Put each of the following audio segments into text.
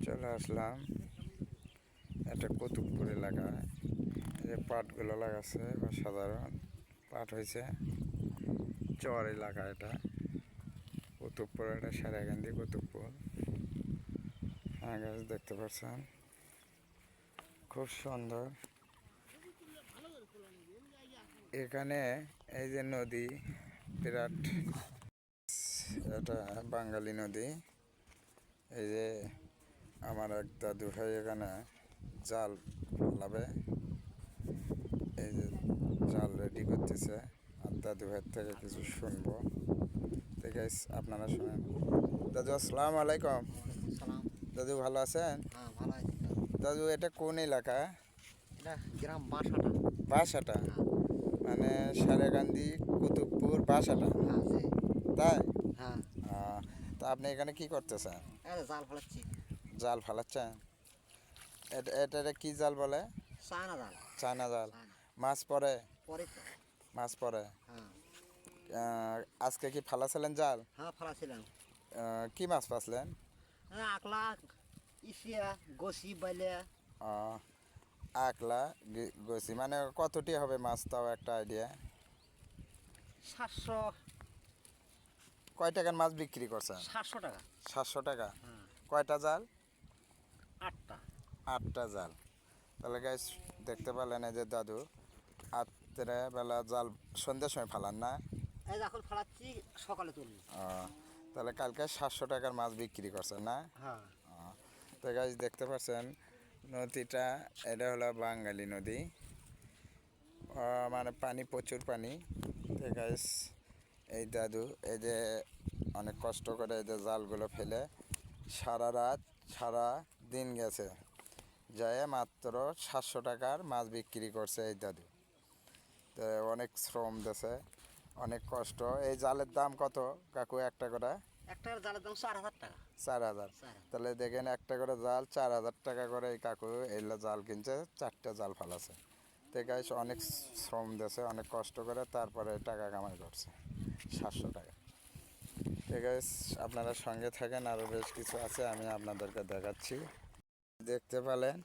চলে আসলাম একটা কুতুবপুর এলাকায়। এই যে পাটগুলো লাগাচ্ছে অসাধারণ পাট হয়েছে। চর এলাকা এটা, কুতুবপুর, এটা সারাগান্ধী কুতুবপুর। হ্যাঁ গাছ দেখতে পাচ্ছেন, খুব সুন্দর। এখানে এই যে নদী, বিরাট, এটা বাঙালি নদী। এই যে আমার এক দাদু ভাই এখানে জাল ফেলাবে, এই যে জাল রেডি করতেছে। আর দাদু ভাইয়ের থেকে কিছু শুনবো। ঠিক আছে, আপনারা শুনেন। দাদু আসসালামু আলাইকুম। সালাম। দাদু ভালো আছেন? হ্যাঁ, ভালো আছি। দাদু এটা কোন এলাকা? এটা গ্রাম বাসাটা। বাসাটা হ্যাঁ, মানে সারেগান্ধী কুতুবপুর বাসাটা, হ্যাঁ, তাই? হ্যাঁ। তা আপনি এখানে কি করতেছেন? এই জাল ফেলাচ্ছি। জাল ফালাচ্ছেন? এটা কি জাল বলে? চায়না জাল। চায়না জাল। চায়না। মাছ পড়ে? পরে তো। মাছ পড়ে। হ্যাঁ, আজকে কি ফালাছিলেন জাল? হ্যাঁ, ফেলাছিলাম। কি মাছ পাসলেন? আকলা, ইসিয়া, গসি, বাইলে। আকলা, গছি, মানে কতটি হবে মাছ, তাও একটা আইডিয়া? 700। কয় টাকার মাছ বিক্রি করছেন? 700 টাকা। 700 টাকা। হ্যাঁ, কয়টা জাল? 8টা। 8টা জাল। তাহলে গাইস দেখতে পেলেন, এই যে দাদু রাত্রে বেলা জাল সন্ধ্যার সময় ফালান না? এই এখন ফেলাচ্ছি, সকালে তুলবো। তাহলে কালকে 700 টাকার মাছ বিক্রি করছেন না? হ্যাঁ। তো গাইস দেখতে পাচ্ছেন নদীটা, এটা হলো বাঙালি নদী। মানে পানি, প্রচুর পানি। তো গাইস এই দাদু এই যে অনেক কষ্ট করে এই যে জালগুলো ফেলে সারা রাত সারা দিন গেছে, যায় মাত্র 700 টাকার মাছ বিক্রি করছে এই দাদু। তো অনেক শ্রম দিয়েছে, অনেক কষ্ট। এই জালের দাম কত কাকু একটা করে? একটা জালের দাম 4000 টাকা। 4000। 4000। তাহলে দেখেন একটা করে জাল 4000 টাকা করে এই কাকু এগুলো জাল কিনছে, 4টে জাল ফালাছে। তো গাইস অনেক শ্রম দিয়েছে, অনেক কষ্ট করে তারপরে টাকা কামাই করছে 700 টাকা। তো গাইস আপনারা সঙ্গে থাকেন, আরও বেশ কিছু আছে আমি আপনাদেরকে দেখাচ্ছি। দেখতে পেলেন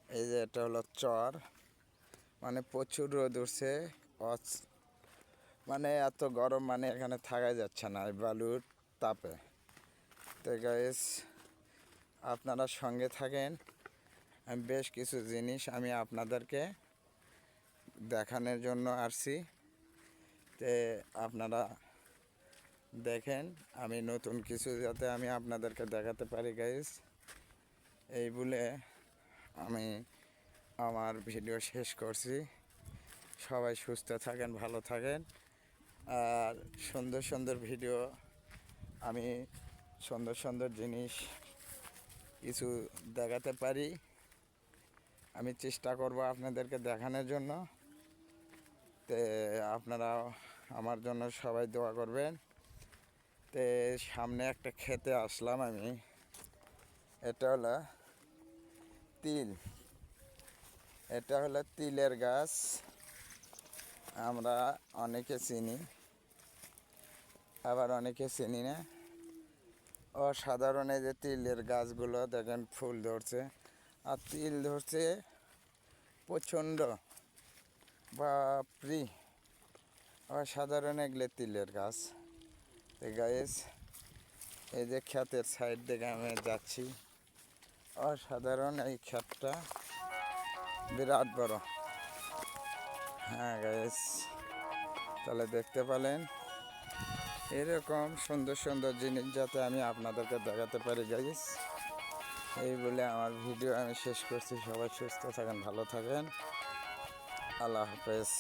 এই যে এটা হলো চর, মানে প্রচুর রোদ উঠছে, মানে এত গরম, মানে এখানে থাকা যাচ্ছে না এই বালুর তাপে। তো গাইস আপনারা সঙ্গে থাকেন, আমি বেশ কিছু জিনিস আমি আপনাদেরকে দেখানোর জন্য আসছি। তে আপনারা দেখেন, আমি নতুন কিছু যাতে আমি আপনাদেরকে দেখাতে পারি গাইস, এই বলে আমি আমার ভিডিও শেষ করছি। সবাই সুস্থ থাকেন, ভালো থাকেন, আর সুন্দর সুন্দর ভিডিও, আমি সুন্দর সুন্দর জিনিস কিছু দেখাতে পারি, আমি চেষ্টা করব আপনাদেরকে দেখানোর জন্য। তে আপনারা আমার জন্য সবাই দোয়া করবেন। তে সামনে একটা খেতে আসলাম আমি, এটা হলো তিল, এটা হলো তিলের গাছ। আমরা অনেকে চিনি, আবার অনেকে চিনি না। অসাধারণ এই যে তিলের গাছগুলো দেখেন, ফুল ধরছে আর তিল ধরছে প্রচণ্ড, বাপরি, অসাধারণ এগুলো তিলের গাছ। তো গাইস এই যে ক্ষেতের সাইড থেকে আমি যাচ্ছি, অসাধারণ এই ক্ষেতটা, বিরাট বড়। হ্যাঁ গাইস, তাহলে দেখতে পেলেন এরকম সুন্দর সুন্দর জিনিস যাতে আমি আপনাদেরকে দেখাতে পারি গাইস, এই বলে আমার ভিডিও আমি শেষ করছি। সবাই সুস্থ থাকেন, ভালো থাকেন, আল্লাহ হাফেজ।